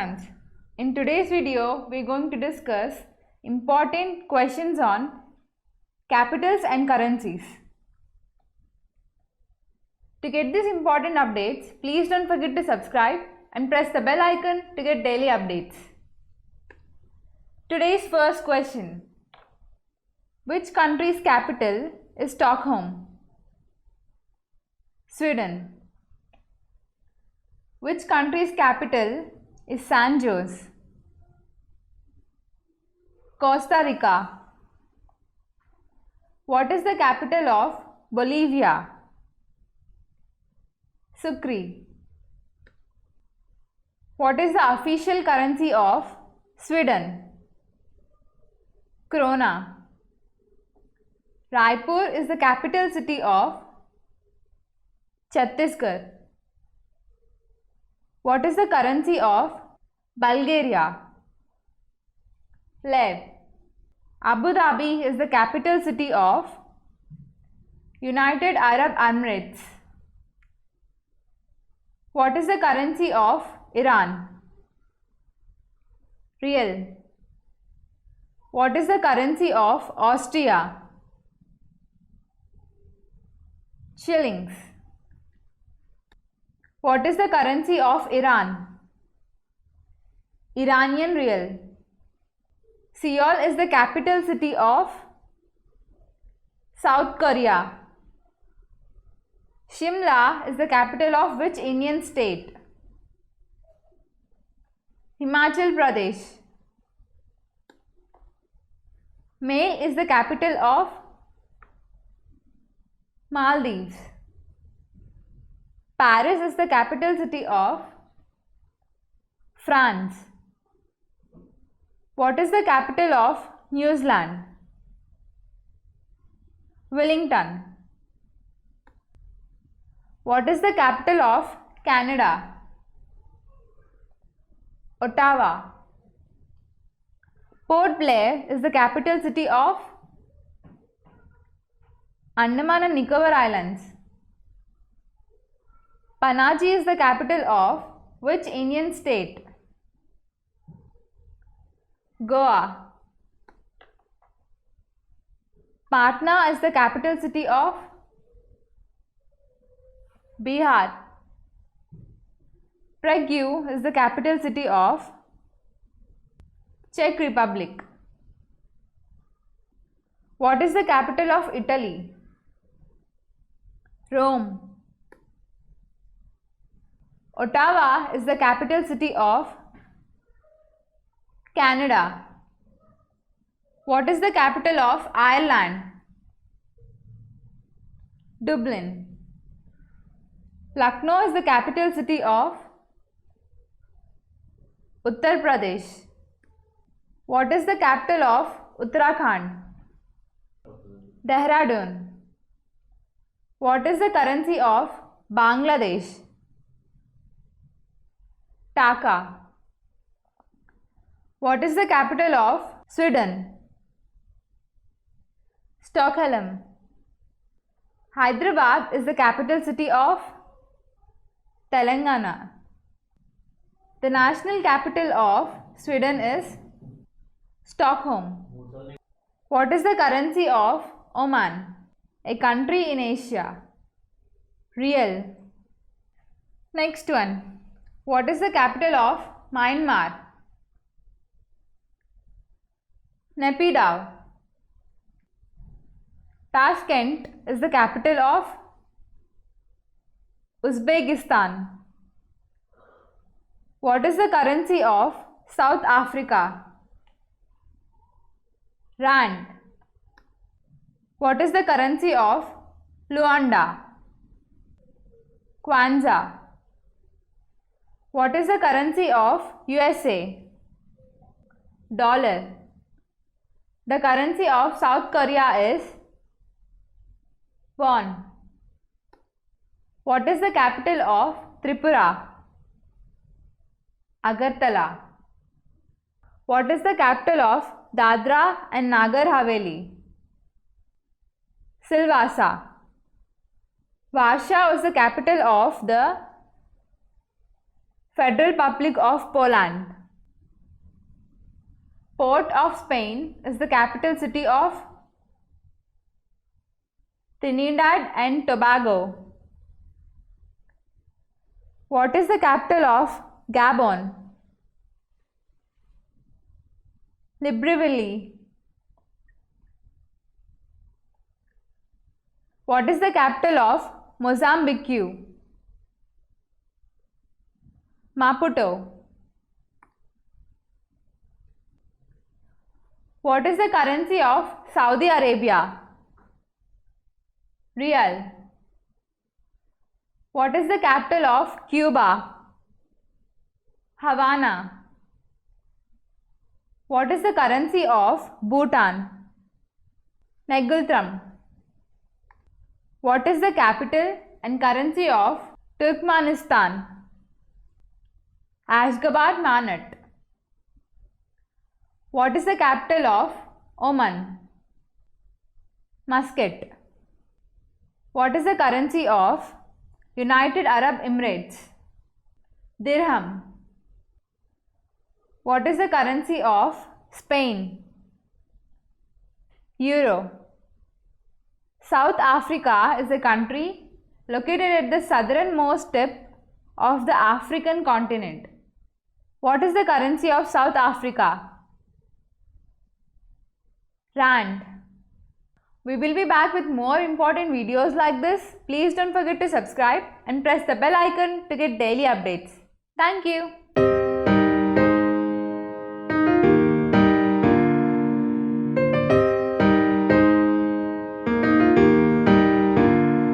students. In today's video, we are going to discuss important questions on capitals and currencies. To get these important updates, please don't forget to subscribe and press the bell icon to get daily updates. Today's first question. Which country's capital is Stockholm? Sweden. Which country's capital is San Jose? Costa Rica. What is the capital of Bolivia? Sucre. What is the official currency of Sweden? Krona. Raipur is the capital city of Chhattisgarh. What is the currency of Bulgaria? Lev. Abu Dhabi is the capital city of United Arab Emirates. What is the currency of Iran? Riel. What is the currency of Austria? Shillings. What is the currency of Iran? Iranian rial. Seoul is the capital city of South Korea. Shimla is the capital of which Indian state? Himachal Pradesh. May is the capital of Maldives. Paris is the capital city of France. What is the capital of New Zealand? Wellington. What is the capital of Canada? Ottawa. Port Blair is the capital city of Andaman and Nicobar Islands. Panaji is the capital of which Indian state? Goa. Patna is the capital city of Bihar. Prague is the capital city of Czech Republic. What is the capital of Italy? Rome. Ottawa is the capital city of Canada. What is the capital of Ireland? Dublin. Lucknow is the capital city of Uttar Pradesh. What is the capital of Uttarakhand? Dehradun. What is the currency of Bangladesh? Taka. What is the capital of Sweden? Stockholm. Hyderabad is the capital city of Telangana. The national capital of Sweden is Stockholm. What is the currency of Oman, a country in Asia? Riel. Next one. What is the capital of Myanmar? Naypyidaw. Tashkent is the capital of Uzbekistan. What is the currency of South Africa? Rand. What is the currency of Luanda? Kwanza. What is the currency of USA? Dollar. The currency of South Korea is won. What is the capital of Tripura? Agartala. What is the capital of Dadra and Nagar Haveli? Silvassa. Warsaw is the capital of the Federal Republic of Poland. Port of Spain is the capital city of Trinidad and Tobago. What is the capital of Gabon? Libreville. What is the capital of Mozambique? Maputo. What is the currency of Saudi Arabia? Rial. What is the capital of Cuba? Havana. What is the currency of Bhutan? Negultram. What is the capital and currency of Turkmenistan? Ashgabat Manat. What is the capital of Oman? Muscat. What is the currency of United Arab Emirates? Dirham. What is the currency of Spain? Euro. South Africa is a country located at the southernmost tip of the African continent. What is the currency of South Africa? Rand. We will be back with more important videos like this. Please don't forget to subscribe and press the bell icon to get daily updates. Thank you.